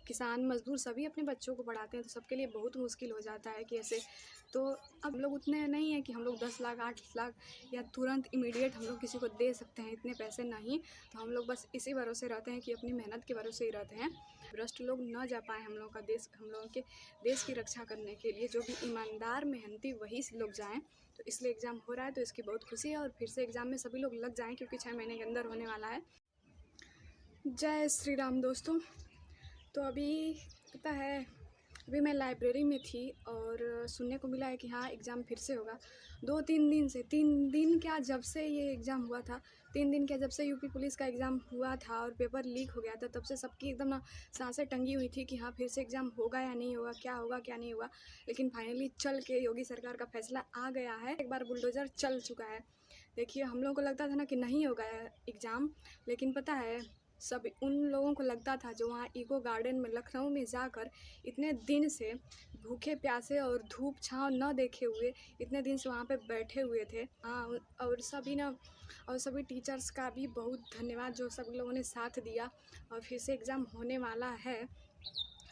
किसान मज़दूर सभी अपने बच्चों को पढ़ाते हैं, तो सबके लिए बहुत मुश्किल हो जाता है कि ऐसे। तो अब लोग उतने नहीं हैं कि हम लोग 10 लाख 8 लाख या तुरंत इमीडिएट हम लोग किसी को दे सकते हैं, इतने पैसे नहीं। तो हम लोग बस इसी भरोसे रहते हैं कि अपनी मेहनत के भरोसे ही रहते हैं। भ्रष्ट लोग न जा पाएँ हम लोगों का देश, हम लोगों के देश की रक्षा करने के लिए जो भी ईमानदार मेहनती वही से लोग जाएँ। तो इसलिए एग्ज़ाम हो रहा है, तो इसकी बहुत खुशी है और फिर से एग्ज़ाम में सभी लोग लग जाएँ क्योंकि 6 महीने के अंदर होने वाला है। जय श्री राम दोस्तों। तो अभी पता है, अभी मैं लाइब्रेरी में थी और सुनने को मिला है कि हाँ एग्ज़ाम फिर से होगा। 2-3 दिन से, 3 दिन क्या, जब से ये एग्ज़ाम हुआ था, 3 दिन क्या, जब से यूपी पुलिस का एग्ज़ाम हुआ था और पेपर लीक हो गया था, तब से सबकी एकदम ना सांसें टंगी हुई थी कि हाँ फिर से एग्ज़ाम होगा या नहीं होगा, क्या होगा क्या नहीं होगा। लेकिन फाइनली चल के योगी सरकार का फैसला आ गया है, एक बार बुलडोज़र चल चुका है। देखिए, हम लोगों को लगता था ना कि नहीं होगा एग्ज़ाम, लेकिन पता है सब उन लोगों को लगता था जो वहाँ इको गार्डन में लखनऊ में जाकर इतने दिन से भूखे प्यासे और धूप छाँव न देखे हुए इतने दिन से वहाँ पे बैठे हुए थे। हाँ, और सभी ना, और सभी टीचर्स का भी बहुत धन्यवाद जो सब लोगों ने साथ दिया। और फिर से एग्ज़ाम होने वाला है,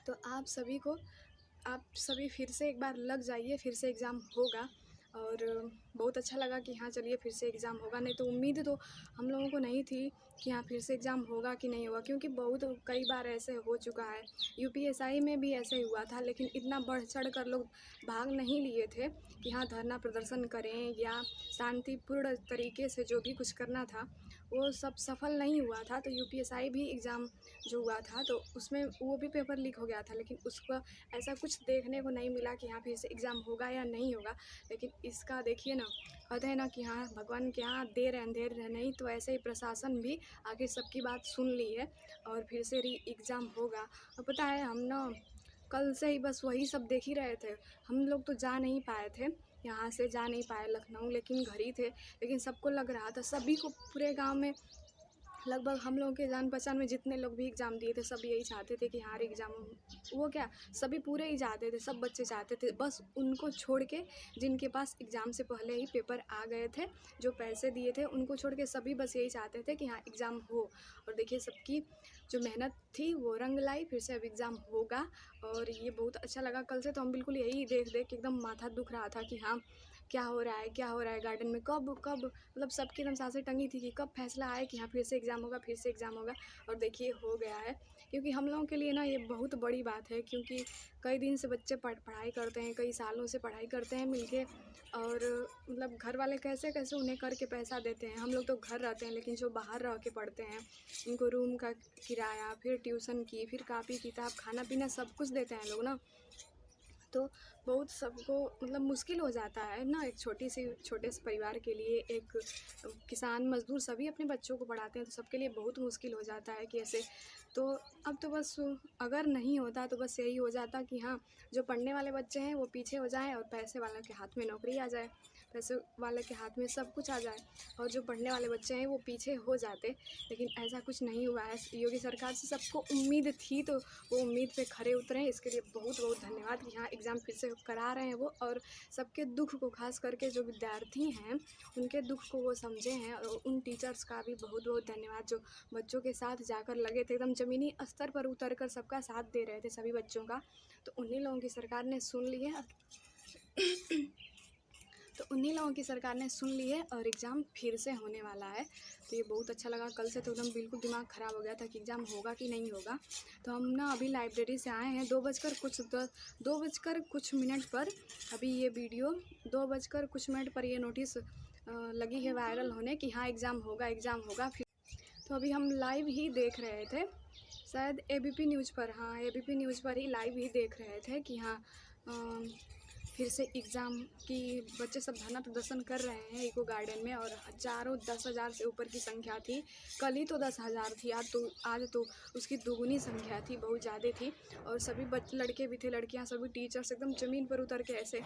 तो आप सभी फिर से एक बार लग जाइए, फिर से एग्ज़ाम होगा। और बहुत अच्छा लगा कि हाँ चलिए फिर से एग्ज़ाम होगा, नहीं तो उम्मीद तो हम लोगों को नहीं थी कि हाँ फिर से एग्ज़ाम होगा कि नहीं होगा, क्योंकि बहुत कई बार ऐसे हो चुका है। यूपीएसआई में भी ऐसे ही हुआ था, लेकिन इतना बढ़ चढ़ कर लोग भाग नहीं लिए थे कि हाँ धरना प्रदर्शन करें या शांतिपूर्ण तरीके से जो भी कुछ करना था वो सब सफल नहीं हुआ था। तो यूपीएसआई भी एग्ज़ाम जो हुआ था तो उसमें वो भी पेपर लीक हो गया था, लेकिन उसका ऐसा कुछ देखने को नहीं मिला कि हाँ फिर से एग्ज़ाम होगा या नहीं होगा। लेकिन इसका देखिए ना, कहते हैं ना कि हाँ भगवान के यहाँ देर है अंधेर है नहीं, तो ऐसे ही प्रशासन भी आखिर सबकी बात सुन ली है और फिर से री एग्ज़ाम होगा। और पता है हम ना कल से ही बस वही सब देख ही रहे थे। हम लोग तो जा नहीं पाए थे, यहाँ से जा नहीं पाए लखनऊ, लेकिन घर ही थे। लेकिन सबको लग रहा था, सभी को, पूरे गांव में लगभग हम लोगों के जान पहचान में जितने लोग भी एग्ज़ाम दिए थे सब यही चाहते थे कि हाँ एग्ज़ाम, वो क्या, सभी पूरे ही चाहते थे, सब बच्चे चाहते थे, बस उनको छोड़ के जिनके पास एग्ज़ाम से पहले ही पेपर आ गए थे, जो पैसे दिए थे उनको छोड़ के सभी बस यही चाहते थे कि हाँ एग्ज़ाम हो। और देखिए सबकी जो मेहनत थी वो रंग लाई, फिर से अब एग्ज़ाम होगा और ये बहुत अच्छा लगा। कल से तो हम बिल्कुल यही देख देख के एकदम माथा दुख रहा था कि हाँ क्या हो रहा है, क्या हो रहा है गार्डन में, कब कब, मतलब सबकी एकदम सांसें टंगी थी कि कब फैसला आए कि हाँ फिर से एग्ज़ाम होगा, फिर से एग्ज़ाम होगा। और देखिए हो गया है, क्योंकि हम लोगों के लिए ना ये बहुत बड़ी बात है, क्योंकि कई दिन से बच्चे पढ़ाई करते हैं, कई सालों से पढ़ाई करते हैं मिलके, और मतलब घर वाले कैसे कैसे उन्हें करके पैसा देते हैं। हम लोग तो घर रहते हैं, लेकिन जो बाहर रह के पढ़ते हैं उनको रूम का किराया, फिर ट्यूशन की, फिर कापी किताब, खाना पीना सब कुछ देते हैं लोग ना। तो बहुत सबको मतलब मुश्किल हो जाता है ना, एक छोटे से परिवार के लिए, एक किसान मज़दूर सभी अपने बच्चों को पढ़ाते हैं, तो सबके लिए बहुत मुश्किल हो जाता है कि ऐसे। तो अब तो बस अगर नहीं होता तो बस यही हो जाता कि हाँ जो पढ़ने वाले बच्चे हैं वो पीछे हो जाएं और पैसे वालों के हाथ में नौकरी आ जाए, पैसे वाले के हाथ में सब कुछ आ जाए, और जो पढ़ने वाले बच्चे हैं वो पीछे हो जाते। लेकिन ऐसा कुछ नहीं हुआ है। योगी सरकार से सबको उम्मीद थी, तो वो उम्मीद पे खरे उतरे हैं, इसके लिए बहुत बहुत धन्यवाद कि हाँ एग्ज़ाम फिर से करा रहे हैं वो, और सबके दुख को, खास करके जो विद्यार्थी हैं उनके दुख को वो समझे हैं। और उन टीचर्स का भी बहुत बहुत धन्यवाद जो बच्चों के साथ जाकर लगे थे, एकदम ज़मीनी स्तर पर उतर कर सबका साथ दे रहे थे सभी बच्चों का। तो उन्हीं लोगों की सरकार ने सुन ली है तो उन्हीं लोगों की सरकार ने सुन ली है और एग्ज़ाम फिर से होने वाला है। तो ये बहुत अच्छा लगा। कल से तो एकदम बिल्कुल दिमाग ख़राब हो गया था कि एग्ज़ाम होगा कि नहीं होगा। तो हम ना अभी लाइब्रेरी से आए हैं 2 बजकर कुछ मिनट पर। अभी ये वीडियो 2 बजकर कुछ मिनट पर ये नोटिस लगी है वायरल होने कि हाँ एग्ज़ाम होगा फिर। तो अभी हम लाइव ही देख रहे थे, शायद एबीपी न्यूज़ पर, हाँ एबीपी न्यूज़ पर ही लाइव ही देख रहे थे कि हाँ फिर से एग्ज़ाम की बच्चे सब धरना प्रदर्शन कर रहे हैं इको गार्डन में, और हज़ारों 10,000 से ऊपर की संख्या थी। कल ही तो 10,000 थी, आज तो उसकी दुगुनी संख्या थी, बहुत ज़्यादा थी। और सभी लड़के भी थे, लड़कियां, सभी टीचर्स एकदम ज़मीन पर उतर के ऐसे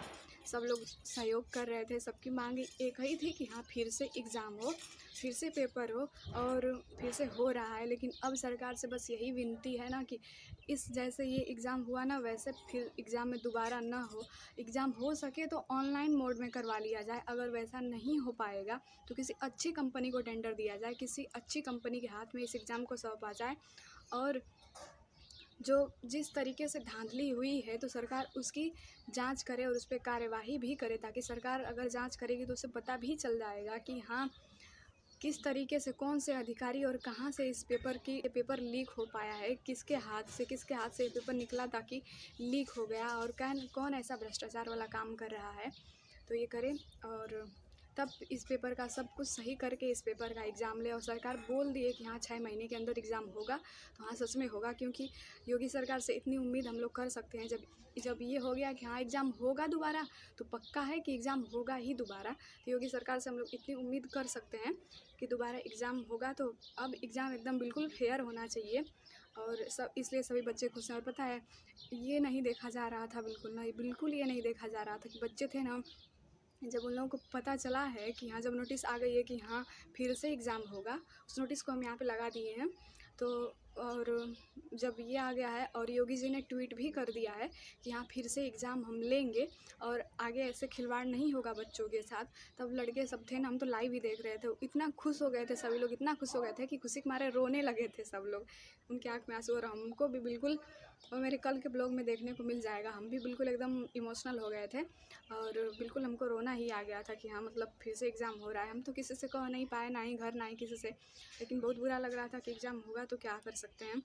सब लोग सहयोग कर रहे थे। सबकी मांग एक ही थी कि हाँ फिर से एग्ज़ाम हो, फिर से पेपर हो, और फिर से हो रहा है। लेकिन अब सरकार से बस यही विनती है ना कि इस जैसे ये एग्ज़ाम हुआ ना, वैसे फिर एग्ज़ाम में दोबारा ना हो। एग्ज़ाम हो सके तो ऑनलाइन मोड में करवा लिया जाए, अगर वैसा नहीं हो पाएगा तो किसी अच्छी कंपनी को टेंडर दिया जाए, किसी अच्छी कंपनी के हाथ में इस एग्ज़ाम को सौंपा जाए। और जो जिस तरीके से धांधली हुई है तो सरकार उसकी जांच करे और उस पर कार्यवाही भी करे, ताकि सरकार अगर जांच करेगी तो उसे पता भी चल जाएगा कि हाँ किस तरीके से कौन से अधिकारी और कहाँ से इस पेपर लीक हो पाया है, किसके हाथ से ये पेपर निकला ताकि लीक हो गया, और कौन ऐसा भ्रष्टाचार वाला काम कर रहा है। तो ये करें और तब इस पेपर का सब कुछ सही करके इस पेपर का एग्ज़ाम ले। और सरकार बोल दी है कि हाँ 6 महीने के अंदर एग्ज़ाम होगा, तो हाँ सच में होगा, क्योंकि योगी सरकार से इतनी उम्मीद हम लोग कर सकते हैं। जब ये हो गया कि हाँ एग्ज़ाम होगा दोबारा, तो पक्का है कि एग्ज़ाम होगा ही दोबारा। तो योगी सरकार से हम लोग इतनी उम्मीद कर सकते हैं कि दोबारा एग्ज़ाम होगा। तो अब एग्ज़ाम एकदम बिल्कुल फेयर होना चाहिए, और सब इसलिए सभी बच्चे खुश हैं। और पता है ये नहीं देखा जा रहा था, बिल्कुल ये नहीं देखा जा रहा था कि बच्चे थे ना, जब उन लोगों को पता चला है कि हाँ जब नोटिस आ गई है कि हाँ फिर से एग्ज़ाम होगा, उस नोटिस को हम यहाँ पे लगा दिए हैं। तो और जब ये आ गया है और योगी जी ने ट्वीट भी कर दिया है कि हाँ फिर से एग्ज़ाम हम लेंगे और आगे ऐसे खिलवाड़ नहीं होगा बच्चों के साथ, तब लड़के सब थे ना, हम तो लाइव ही देख रहे थे, इतना खुश हो गए थे सभी लोग, इतना खुश हो गए थे कि खुशी के मारे रोने लगे थे सब लोग, उनकी आँख में आंसू। और हमको भी बिल्कुल, और मेरे कल के ब्लॉग में देखने को मिल जाएगा, हम भी बिल्कुल एकदम इमोशनल हो गए थे और बिल्कुल हमको रोना ही आ गया था कि हाँ मतलब फिर से एग्ज़ाम हो रहा है। हम तो किसी से कह नहीं पाए, ना ही घर ना ही किसी से, लेकिन बहुत बुरा लग रहा था कि एग्ज़ाम होगा तो क्या कर सकते हैं।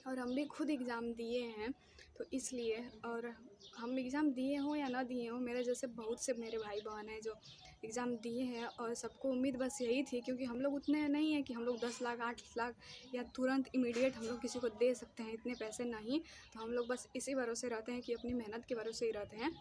और हम भी खुद एग्ज़ाम दिए हैं तो इसलिए, और हम एग्ज़ाम दिए हों या ना दिए हों, मेरे जैसे बहुत से मेरे भाई बहन हैं जो एग्ज़ाम दिए हैं, और सबको उम्मीद बस यही थी, क्योंकि हम लोग उतने नहीं हैं कि हम लोग 10 लाख 8 लाख या तुरंत इमीडिएट हम लोग किसी को दे सकते हैं, इतने पैसे नहीं। तो हम लोग बस इसी भरोसे रहते हैं कि अपनी मेहनत के भरोसे ही रहते हैं।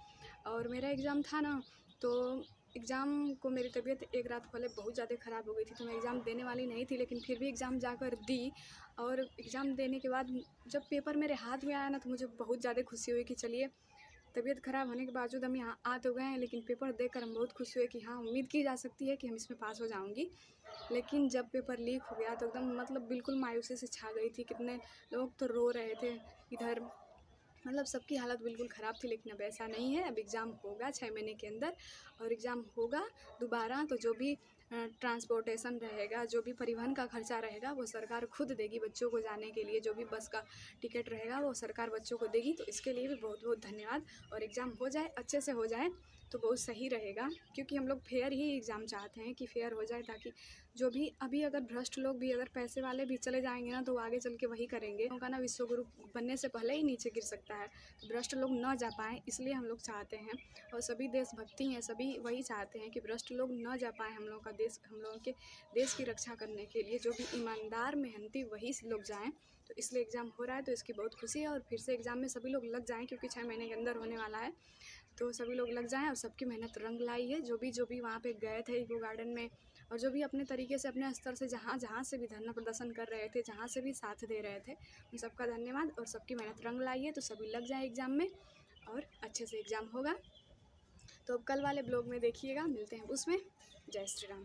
और मेरा एग्ज़ाम था ना, तो एग्ज़ाम को मेरी तबीयत एक रात पहले बहुत ज़्यादा ख़राब हो गई थी, तो मैं एग्ज़ाम देने वाली नहीं थी, लेकिन फिर भी एग्ज़ाम जाकर दी। और एग्ज़ाम देने के बाद जब पेपर मेरे हाथ में आया ना, तो मुझे बहुत ज़्यादा खुशी हुई कि चलिए तबीयत ख़राब होने के बावजूद हम यहाँ आ तो गए हैं, लेकिन पेपर देखकर हम बहुत खुश हुए कि हाँ उम्मीद की जा सकती है कि हम इसमें पास हो जाऊँगी। लेकिन जब पेपर लीक हो गया तो एकदम मतलब बिल्कुल मायूसी से छा गई थी, कितने लोग तो रो रहे थे इधर, मतलब सबकी हालत बिल्कुल ख़राब थी। लेकिन अब ऐसा नहीं है, अब एग्ज़ाम होगा 6 महीने के अंदर, और एग्ज़ाम होगा दोबारा। तो जो भी ट्रांसपोर्टेशन रहेगा, जो भी परिवहन का खर्चा रहेगा, वो सरकार खुद देगी बच्चों को जाने के लिए, जो भी बस का टिकट रहेगा वो सरकार बच्चों को देगी। तो इसके लिए भी बहुत बहुत धन्यवाद। और एग्ज़ाम हो जाए, अच्छे से हो जाए तो बहुत सही रहेगा, क्योंकि हम लोग फेयर ही एग्ज़ाम चाहते हैं कि फेयर हो जाए, ताकि जो भी अभी अगर भ्रष्ट लोग भी, अगर पैसे वाले भी चले जाएंगे ना, तो आगे चल के वही करेंगे। उनका ना विश्वगुरु बनने से पहले ही नीचे गिर सकता है, तो भ्रष्ट लोग ना जा पाएँ, इसलिए हम लोग चाहते हैं। और सभी देशभक्ति हैं, सभी वही चाहते हैं कि भ्रष्ट लोग ना जा पाएँ हम लोगों का देश, हम लोगों के देश की रक्षा करने के लिए। जो भी ईमानदार मेहनती वही लोग जाएँ। तो इसलिए एग्ज़ाम हो रहा है तो इसकी बहुत खुशी है, और फिर से एग्ज़ाम में सभी लोग लग जाएँ, क्योंकि 6 महीने के अंदर होने वाला है। तो सभी लोग लग जाएँ, और सबकी मेहनत रंग लाई है। जो भी वहाँ पे गए थे इको गार्डन में, और जो भी अपने तरीके से अपने स्तर से जहाँ से भी धरना प्रदर्शन कर रहे थे, जहाँ से भी साथ दे रहे थे, उन सबका धन्यवाद। और सबकी मेहनत रंग लाई है, तो सभी लग जाए एग्ज़ाम में और अच्छे से एग्ज़ाम होगा। तो अब कल वाले ब्लॉग में देखिएगा, मिलते हैं उसमें। जय श्री राम।